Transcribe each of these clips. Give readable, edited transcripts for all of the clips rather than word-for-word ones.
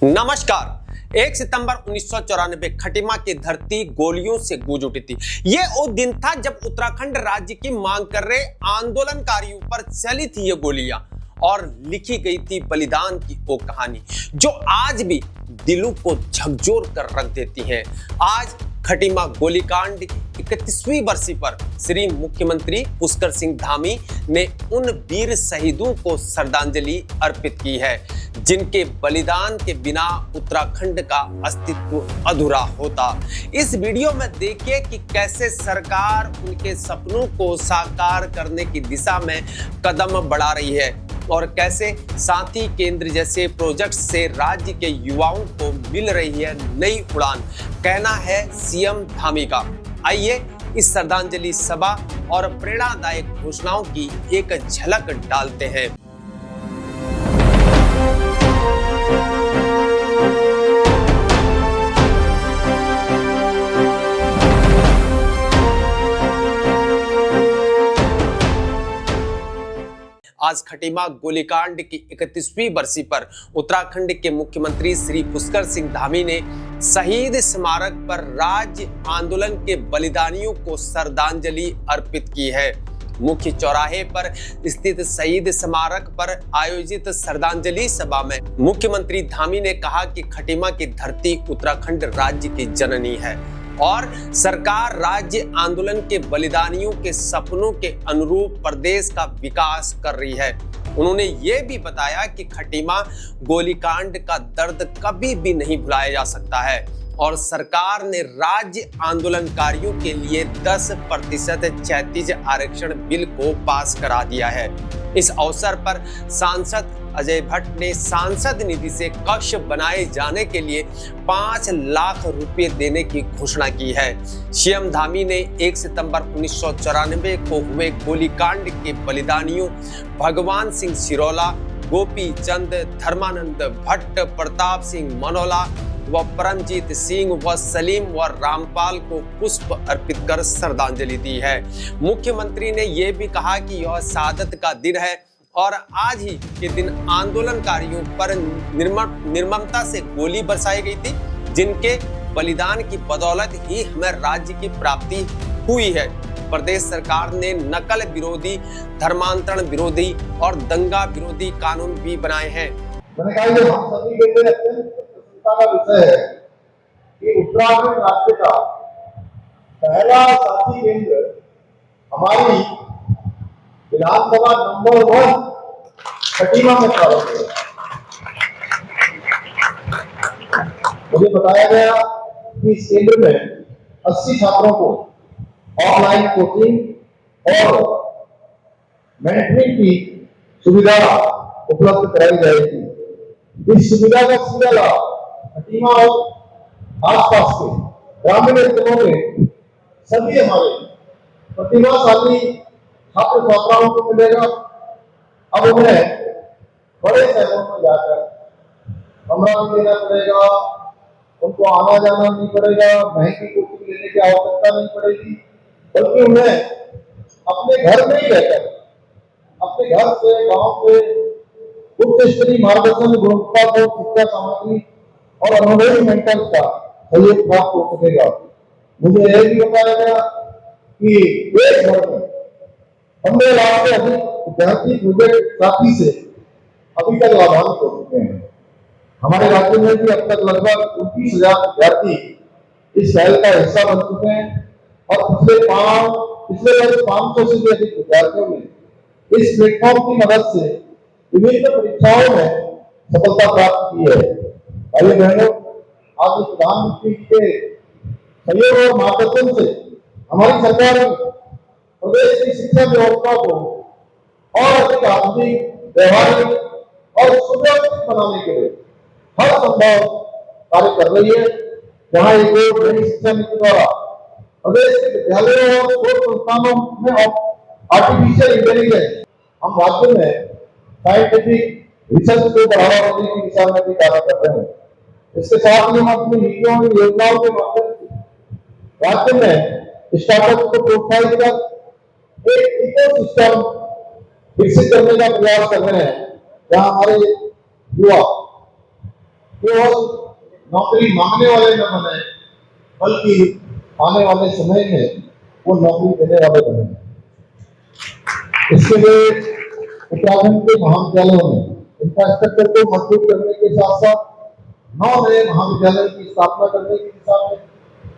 नमस्कार। 1 सितंबर 1994 खटीमा की धरती गोलियों से गूंज उठी थी। यह वो दिन था जब उत्तराखंड राज्य की मांग कर रहे आंदोलनकारियों पर चली थी ये गोलियां और लिखी गई थी बलिदान की वो कहानी जो आज भी दिलों को झकझोर कर रख देती है। आज खटीमा गोलीकांड की 31वीं बरसी पर श्री मुख्यमंत्री पुष्कर सिंह धामी ने उन वीर शहीदों को श्रद्धांजलि अर्पित की है जिनके बलिदान के बिना उत्तराखंड का अस्तित्व अधूरा होता। इस वीडियो में देखिए कि कैसे सरकार उनके सपनों को साकार करने की दिशा में कदम बढ़ा रही है और कैसे साथी केंद्र जैसे प्रोजेक्ट से राज्य के युवाओं को मिल रही है नई उड़ान। कहना है सीएम धामी का। आइए इस श्रद्धांजलि सभा और प्रेरणादायक घोषणाओं की एक झलक डालते हैं। आज खटीमा गोलीकांड की 31वीं बरसी पर उत्तराखंड के मुख्यमंत्री श्री पुष्कर सिंह धामी ने शहीद स्मारक पर राज्य आंदोलन के बलिदानियों को श्रद्धांजलि अर्पित की है। मुख्य चौराहे पर स्थित शहीद स्मारक पर आयोजित श्रद्धांजलि सभा में मुख्यमंत्री धामी ने कहा कि खटीमा की धरती उत्तराखंड राज्य की जननी है और सरकार राज्य आंदोलन के बलिदानियों के सपनों के अनुरूप प्रदेश का विकास कर रही है। उन्होंने ये भी बताया कि खटीमा गोलीकांड का दर्द कभी भी नहीं भुलाया जा सकता है और सरकार ने राज्य आंदोलनकारियों के लिए 10% क्षैतिज आरक्षण बिल को पास करा दिया है। इस अवसर पर सांसद अजय भट्ट ने सांसद निधि से कक्ष बनाए जाने के लिए 5 लाख रुपए देने की घोषणा की है। सीएम धामी ने 1 सितंबर 1994 को हुए गोलीकांड के बलिदानियों भगवान सिंह सिरोला, गोपी चंद, धर्मानंद भट्ट, प्रताप सिंह मनोला व परमजीत सिंह व सलीम व रामपाल को पुष्प अर्पित कर श्रद्धांजलि दी है। मुख्यमंत्री ने यह भी कहा कि यह शहादत का दिन है और आज ही के दिन आंदोलनकारियों पर निर्ममता से गोली बरसाई गई थी जिनके बलिदान की बदौलत ही हमें राज्य की प्राप्ति हुई है। प्रदेश सरकार ने नकल विरोधी, धर्मांतरण विरोधी और दंगा विरोधी कानून भी बनाए हैं। मैंने कहा ये हम सभी के लिए अत्यंत प्रसन्नता का विषय है कि उत्तराखंड राज्य का पहला साथी केंद्र हमारी विधानसभा नंबर 1 खटीमा में प्रारंभ हुआ। मुझे बताया गया कि इस केंद्र में 80 छात्रों को ऑनलाइन कोचिंग और मेंटरिंग की सुविधा उपलब्ध कराई जाएगी। इस सुविधा का सीधा लाभ खटीमा और आसपास के ग्रामीण क्षेत्रों में सभी हमारे प्रतिभाशाली छात्र छात्राओं को मिलेगा। अब उन्हें बड़े शहरों में जाकर कमरा भी लेना पड़ेगा, उनको आना जाना नहीं पड़ेगा, महंगी कोचिंग लेने की आवश्यकता नहीं पड़ेगी, बल्कि उन्हें अपने घर में ही रहकर अपने घर से, गांव से उच्च स्तरीय मार्गदर्शन, गुणवत्तापूर्ण शिक्षा सामग्री और अनुभवी मेंटर्स का सहयोग प्राप्त हो सकेगा। मुझे यह भी बताया गया कि देश भर में 15 लाख से अधिक विद्यार्थी प्रोजेक्ट साथी से अभी तक लाभान्वित हो चुके हैं। हमारे राज्य में भी अब तक लगभग 29,000 विद्यार्थी इस पहल का हिस्सा बन चुके हैं और पिछले वर्ष 500 से भी अधिक विद्यार्थियों ने इस प्लेटफॉर्म की मदद से विभिन्न परीक्षाओं में सफलता प्राप्त की है। भाई बहनों, आज प्रधानमंत्री के सहयोग और मार्गदर्शन से हमारी सरकार प्रदेश की शिक्षा व्यवस्था को और अधिक आधुनिक, व्यवहारिक और सुव्यवस्थित बनाने के लिए हर संभव कार्य कर रही है। जहां एक नई शिक्षा नीति द्वारा प्रदेश के विद्यालयों और शोध संस्थानों में आर्टिफिशियल इंटेलिजेंस हम राज्य में साइंटिफिक रिसर्च को बढ़ावा देने की दिशा में भी कार्य कर रहे हैं। इसके साथ ही हम अपनी नीतियों और योजनाओं के माध्यम से राज्य में स्टार्टअप को प्रोत्साहित कर एक इकोसिस्टम विकसित करने का प्रयास कर रहे हैं, जहां हमारे युवा केवल नौकरी मांगने वाले न बने, बल्कि आने वाले समय में वो नौकरी देने वाले बने। इसके लिए उत्तराखंड के महाविद्यालयों में इंफ्रास्ट्रक्चर को मजबूत करने के साथ साथ 9 नए महाविद्यालयों की स्थापना करने की दिशा में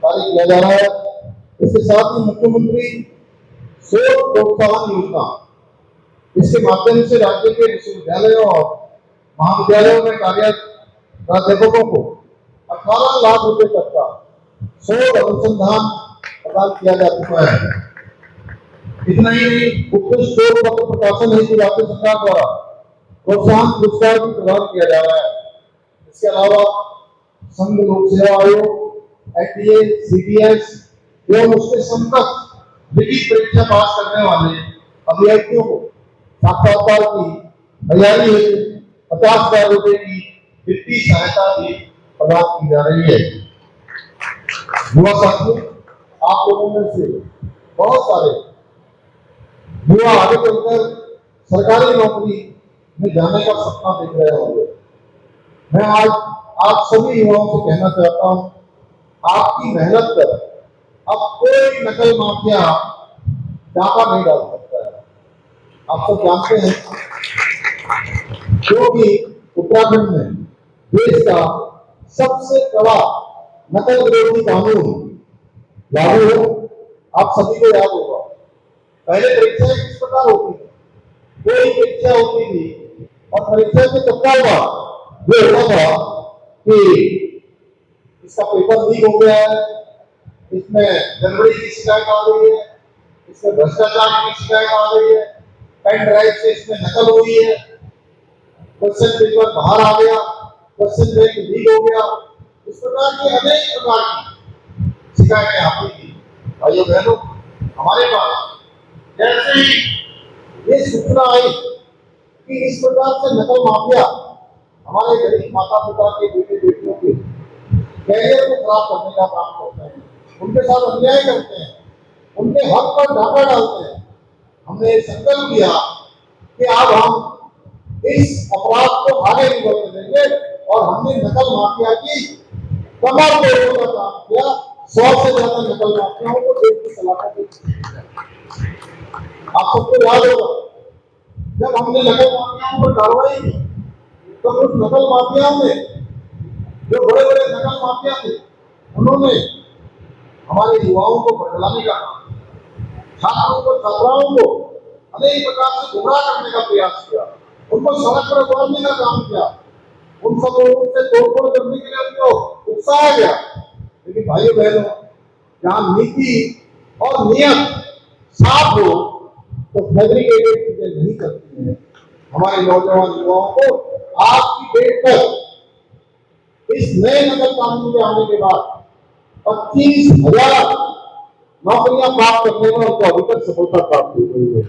कार्य किया जा रहा है। इसके साथ ही मुख्यमंत्री शोध प्रोत्साहन योजना, इसके माध्यम से राज्य के विश्वविद्यालयों और महाविद्यालयों में कार्यरत प्राध्यापकों को 18 लाख रुपए तक का शोध अनुसंधान प्रदान किया जा चुका है। इतना ही नहीं, उत्कृष्ट शोध पत्र प्रकाशन हेतु राज्य सरकार द्वारा प्रोत्साहन पुरस्कार भी प्रदान किया जा रहा है। इसके अलावा संघ लोक सेवा आयोग, ITA, CTS एवं उसके समकक्ष लिखित परीक्षा पास करने वाले अभ्यर्थियों को साक्षात्कार की तैयारी हेतु 50,000 रुपए की वित्तीय सहायता भी प्रदान की जा रही है। युवा साथियों, आप लोगों में से बहुत सारे युवा आगे चलकर सरकारी नौकरी में जाने का सपना देख रहे होंगे। मैं आज आप सभी युवाओं से कहना चाहता हूं, आपकी मेहनत पर अब कोई नकल माफिया डाका नहीं डाल सकता है। आप सब जानते हैं, क्योंकि उत्तराखंड में देश का सबसे कड़ा नकल विरोधी कानून लागू हो। आप सभी को याद होगा, पहले परीक्षाएं किस प्रकार होती थी। कोई परीक्षा होती थी और परीक्षा के चक्कर में ये होता था कि इसका पेपर लीक हो गया है, इसमें गड़बड़ी की शिकायत आ गई है, इसमें भ्रष्टाचार की शिकायत आ गई है, पेन ड्राइव से इसमें नकल हुई है, क्वेश्चन पेपर बाहर आ गया, क्वेश्चन बैंक लीक हो गया। इस प्रकार की अनेक प्रकार की शिकायतें आती थी। भाइयों बहनों, हमारे पास जैसे ही ये सूचना आई कि इस प्रकार से नकल माफिया हमारे गरीब माता पिता के बेटे बेटियों के कैरियर को खराब करने का काम करते हैं, उनके साथ अन्याय करते हैं, उनके हक पर डाका डालते हैं, हमने संकल्प लिया कि अब हम इस अपराध को आगे नहीं बढ़ने देंगे और हमने नकल माफिया की कमर तोड़ने का काम किया। 100 से ज्यादा नकल माफियाओं को देश की सलाखों को, आप सबको याद होगा, जब हमने नकल माफियाओं पर कार्रवाई की तो कुछ नकल माफियाओं ने, जो बड़े बड़े नकल माफिया थे, उन्होंने हमारे युवाओं को बदलाने का काम, छात्रों को छात्राओं को अनेक प्रकार से गुमराह करने का प्रयास किया, उनको सड़क पर उतारने का काम किया, उन सब लोगों से तोड़फोड़ करने के लिए उनको उकसाया गया। लेकिन भाइयों बहनों, जहां नीति और नियत साफ हो तो फैब्रिकेटेड चीजें नहीं करती हैं। हमारे नौजवान युवाओं को आज की डेट तक इस नए नकल कानून के आने के बाद 25,000 नौकरियां प्राप्त करने में उनको अभी तक सफलता प्राप्त हो गई है।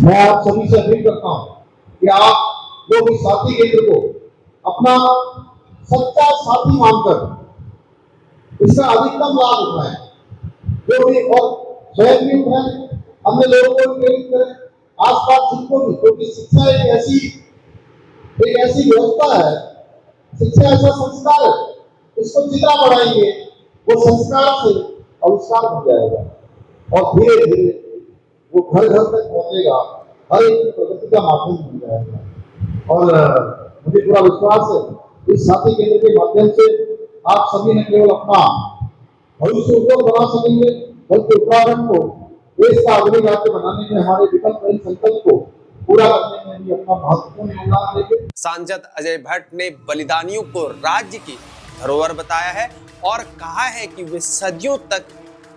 मैं आप सभी से अपील करता हूं कि आप लोग इस साथी केंद्र को अपना सच्चा साथी मानकर इसका अधिकतम लाभ उठाएं, जो भी, और स्वयं भी उठाएं, अन्य लोगों को प्रेरित करें, आसपास जिनको भी, क्योंकि शिक्षा एक ऐसी व्यवस्था है, शिक्षा ऐसा संस्कार है, इसको जितना बढ़ाएंगे वो संस्कार से आविष्कार हो जाएगा और धीरे धीरे वो घर घर तक पहुंचेगा, हर एक की प्रगति का माध्यम बन जाएगा। और मुझे पूरा विश्वास है, इस साथी केंद्र के माध्यम से आप सभी न केवल अपना भविष्य उज्जवल बना सकेंगे, बल्कि उत्तराखंड को देश का अग्रणी राज्य बनाने में हमारे विकल्प रहित संकल्प को पूरा करने में भी अपना महत्वपूर्ण योगदान देंगे। सांसद अजय भट्ट ने बलिदानियों को राज्य की धरोहर बताया है और कहा है कि वे सदियों तक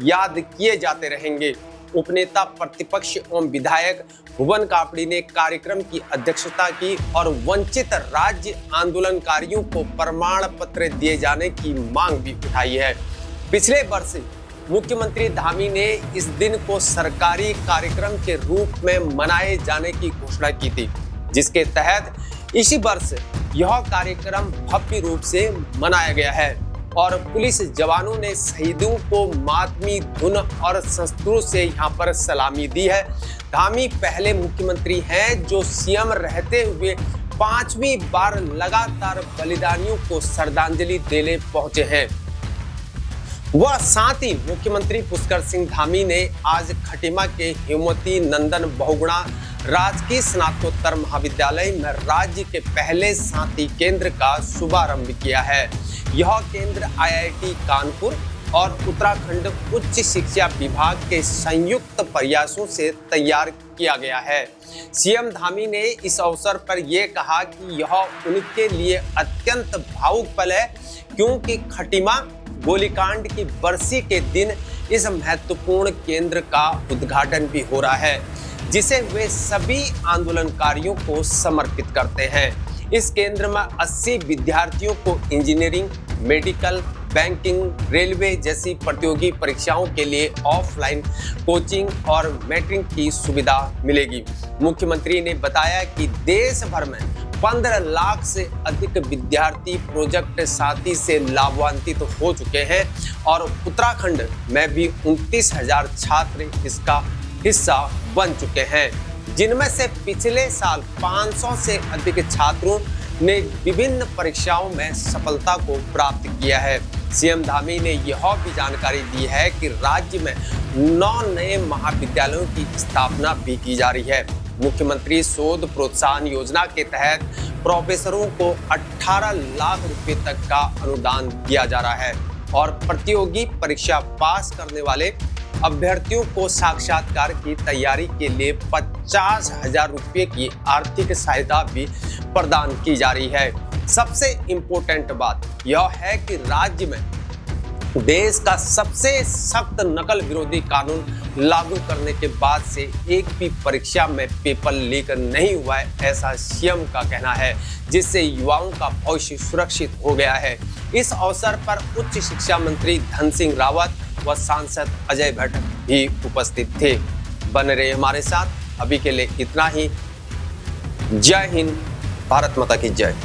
याद किए जाते रहेंगे। उपनेता प्रतिपक्ष एवं विधायक भुवन कापड़ी ने कार्यक्रम की अध्यक्षता की और वंचित राज्य आंदोलनकारियों को प्रमाण पत्र दिए जाने की मांग भी उठाई है। पिछले वर्ष मुख्यमंत्री धामी ने इस दिन को सरकारी कार्यक्रम के रूप में मनाए जाने की घोषणा की थी, जिसके तहत इसी वर्ष यह कार्यक्रम भव्य रूप से मनाया गया है और पुलिस जवानों ने शहीदों को मातमी धुन और शस्त्रों से यहां पर सलामी दी है। धामी पहले मुख्यमंत्री हैं जो सीएम रहते हुए 5वीं बार लगातार बलिदानियों को श्रद्धांजलि देने पहुंचे हैं। वह साथ ही मुख्यमंत्री पुष्कर सिंह धामी ने आज खटीमा के हेमवती नंदन बहुगुणा राजकीय स्नातकोत्तर महाविद्यालय में राज्य के पहले साथी केंद्र का शुभारंभ किया है। यह केंद्र IIT कानपुर और उत्तराखंड उच्च शिक्षा विभाग के संयुक्त प्रयासों से तैयार किया गया है। सीएम धामी ने इस अवसर पर यह कहा कि यह उनके लिए अत्यंत भावुक पल है, क्योंकि खटीमा गोलीकांड की बरसी के दिन इस महत्वपूर्ण केंद्र का उद्घाटन भी हो रहा है, जिसे वे सभी आंदोलनकारियों को समर्पित करते हैं। इस केंद्र में 80 विद्यार्थियों को इंजीनियरिंग, मेडिकल, बैंकिंग, रेलवे जैसी प्रतियोगी परीक्षाओं के लिए ऑफलाइन कोचिंग और मेंटरिंग की सुविधा मिलेगी। मुख्यमंत्री ने बताया कि देश भर में 15 लाख से अधिक विद्यार्थी प्रोजेक्ट साथी से लाभान्वित हो चुके हैं और उत्तराखंड में भी 29,000 छात्र इसका हिस्सा बन चुके हैं, जिनमें से पिछले साल 500 से अधिक छात्रों ने विभिन्न परीक्षाओं में सफलता को प्राप्त किया है। सीएम धामी ने यह भी जानकारी दी है कि राज्य में 9 नए महाविद्यालयों की स्थापना भी की जा रही है। मुख्यमंत्री शोध प्रोत्साहन योजना के तहत प्रोफेसरों को 18 लाख रुपए तक का अनुदान दिया जा रहा है और प्रतियोगी परीक्षा पास करने वाले अभ्यर्थियों को साक्षात्कार की तैयारी के लिए 50,000 रुपए की आर्थिक सहायता भी प्रदान की जा रही है। सबसे इम्पोर्टेंट बात यह है कि राज्य में देश का सबसे सख्त नकल विरोधी कानून लागू करने के बाद से एक भी परीक्षा में पेपर लीक नहीं हुआ है, ऐसा सीएम का कहना है, जिससे युवाओं का भविष्य सुरक्षित हो गया है। इस अवसर पर उच्च शिक्षा मंत्री धन सिंह रावत व सांसद अजय भट्ट भी उपस्थित थे। बने रहे हमारे साथ, अभी के लिए इतना ही। जय हिंद, भारत माता की जय।